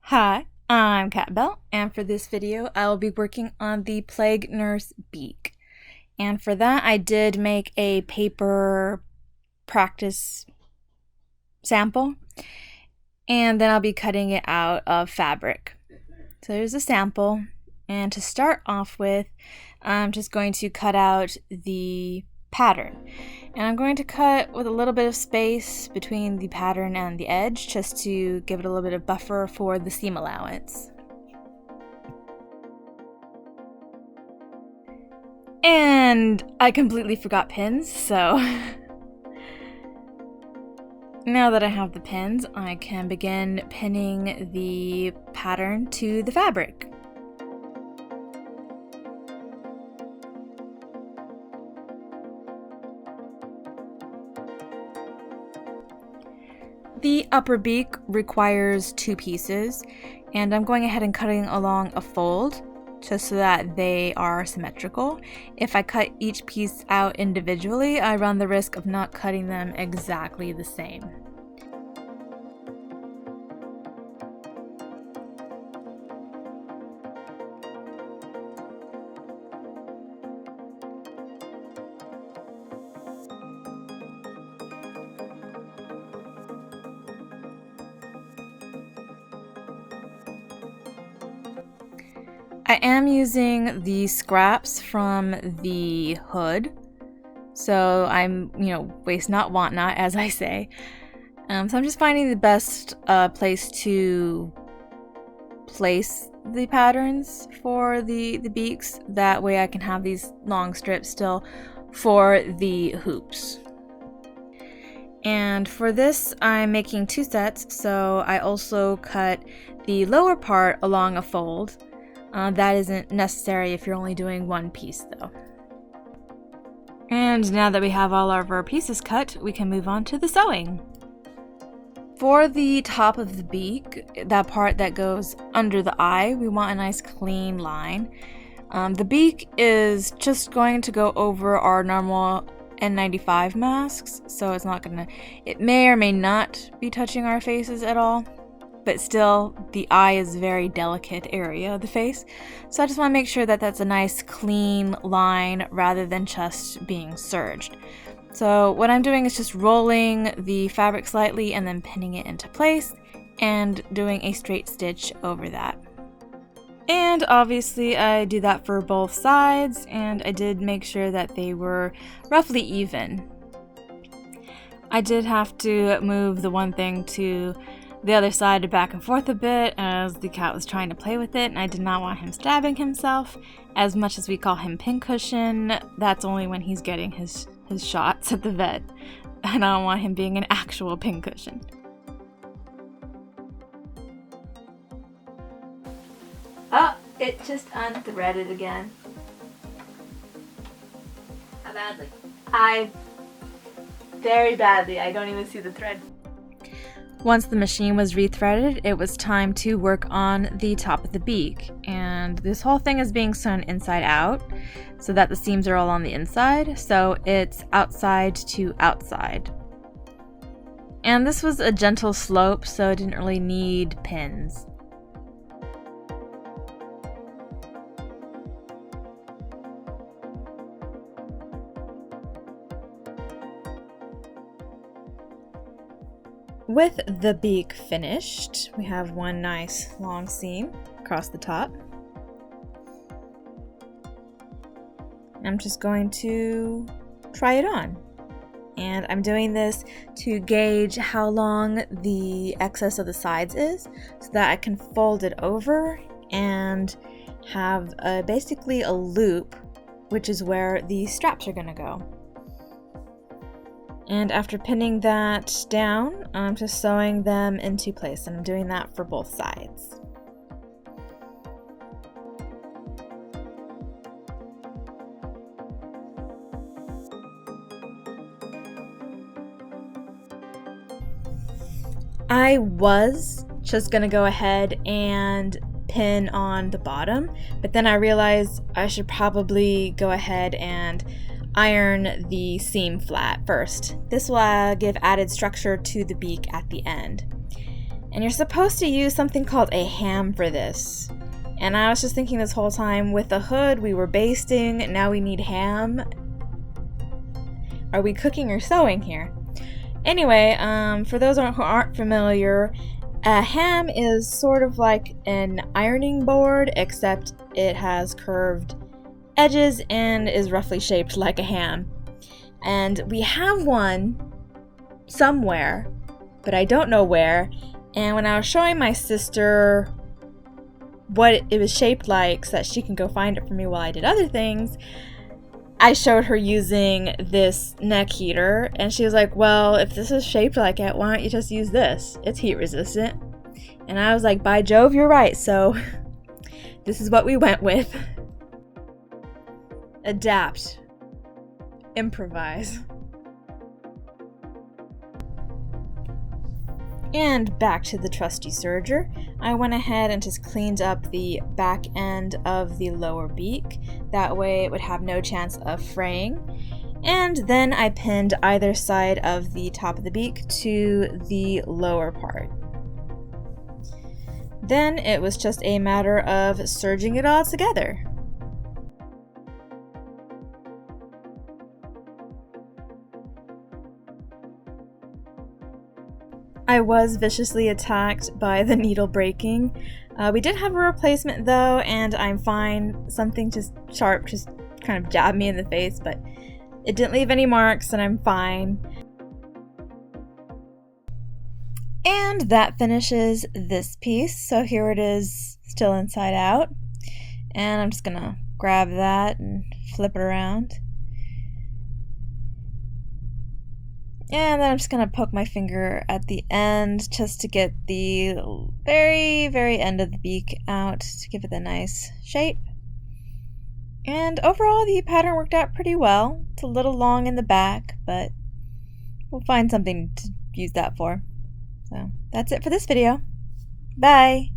Hi, I'm Kat Bell, and for this video I will be working on the Plague Nurse Beak. And for that I did make a paper practice sample, and then I'll be cutting it out of fabric. So there's a sample, and to start off with, I'm just going to cut out the pattern. And I'm going to cut with a little bit of space between the pattern and the edge, just to give it a little bit of buffer for the seam allowance. And I completely forgot pins, so now that I have the pins, I can begin pinning the pattern to the fabric. The upper beak requires 2 pieces, and I'm going ahead and cutting along a fold just so that they are symmetrical. If I cut each piece out individually, I run the risk of not cutting them exactly the same. I am using the scraps from the hood, so I'm, waste not, want not, as I say. So I'm just finding the best place to place the patterns for the beaks. That way I can have these long strips still for the hoops. And for this, I'm making 2 sets, so I also cut the lower part along a fold. That isn't necessary if you're only doing 1 piece though. And now that we have all of our pieces cut, we can move on to the sewing. For the top of the beak, that part that goes under the eye, we want a nice clean line. The beak is just going to go over our normal N95 masks, so it may or may not be touching our faces at all. But still, the eye is a very delicate area of the face, so I just want to make sure that that's a nice clean line rather than just being serged. So what I'm doing is just rolling the fabric slightly and then pinning it into place and doing a straight stitch over that. And obviously I do that for both sides, and I did make sure that they were roughly even. I did have to move the one thing to the other side back and forth a bit as the cat was trying to play with it, and I did not want him stabbing himself. As much as we call him pincushion, that's only when he's getting his shots at the vet, and I don't want him being an actual pincushion. Oh, it just unthreaded again. How badly? Very badly. I don't even see the thread. Once the machine was rethreaded, it was time to work on the top of the beak, and this whole thing is being sewn inside out so that the seams are all on the inside, so it's outside to outside. And this was a gentle slope, so it didn't really need pins. With the beak finished, we have one nice long seam across the top. I'm just going to try it on. And I'm doing this to gauge how long the excess of the sides is so that I can fold it over and have basically a loop, which is where the straps are going to go. And after pinning that down, I'm just sewing them into place, and I'm doing that for both sides. I was just gonna go ahead and pin on the bottom, but then I realized I should probably go ahead and iron the seam flat first. This will give added structure to the beak at the end. And you're supposed to use something called a ham for this. And I was just thinking this whole time, with the hood we were basting, now we need ham. Are we cooking or sewing here? Anyway, for those who aren't familiar, a ham is sort of like an ironing board, except it has curved edges and is roughly shaped like a ham. And we have one somewhere, but I don't know where. And when I was showing my sister what it was shaped like so that she can go find it for me while I did other things, I showed her using this neck heater, and she was like, well, if this is shaped like it, why don't you just use this? It's heat resistant. And I was like, by Jove, you're right. So this is what we went with. Adapt. Improvise. And back to the trusty serger. I went ahead and just cleaned up the back end of the lower beak. That way it would have no chance of fraying. And then I pinned either side of the top of the beak to the lower part. Then it was just a matter of serging it all together. I was viciously attacked by the needle breaking. We did have a replacement though, and I'm fine. Something just sharp just kind of jabbed me in the face, but it didn't leave any marks and I'm fine. And that finishes this piece. So here it is, still inside out. And I'm just gonna grab that and flip it around. And then I'm just going to poke my finger at the end just to get the very, very end of the beak out to give it a nice shape. And overall, the pattern worked out pretty well. It's a little long in the back, but we'll find something to use that for. So that's it for this video. Bye!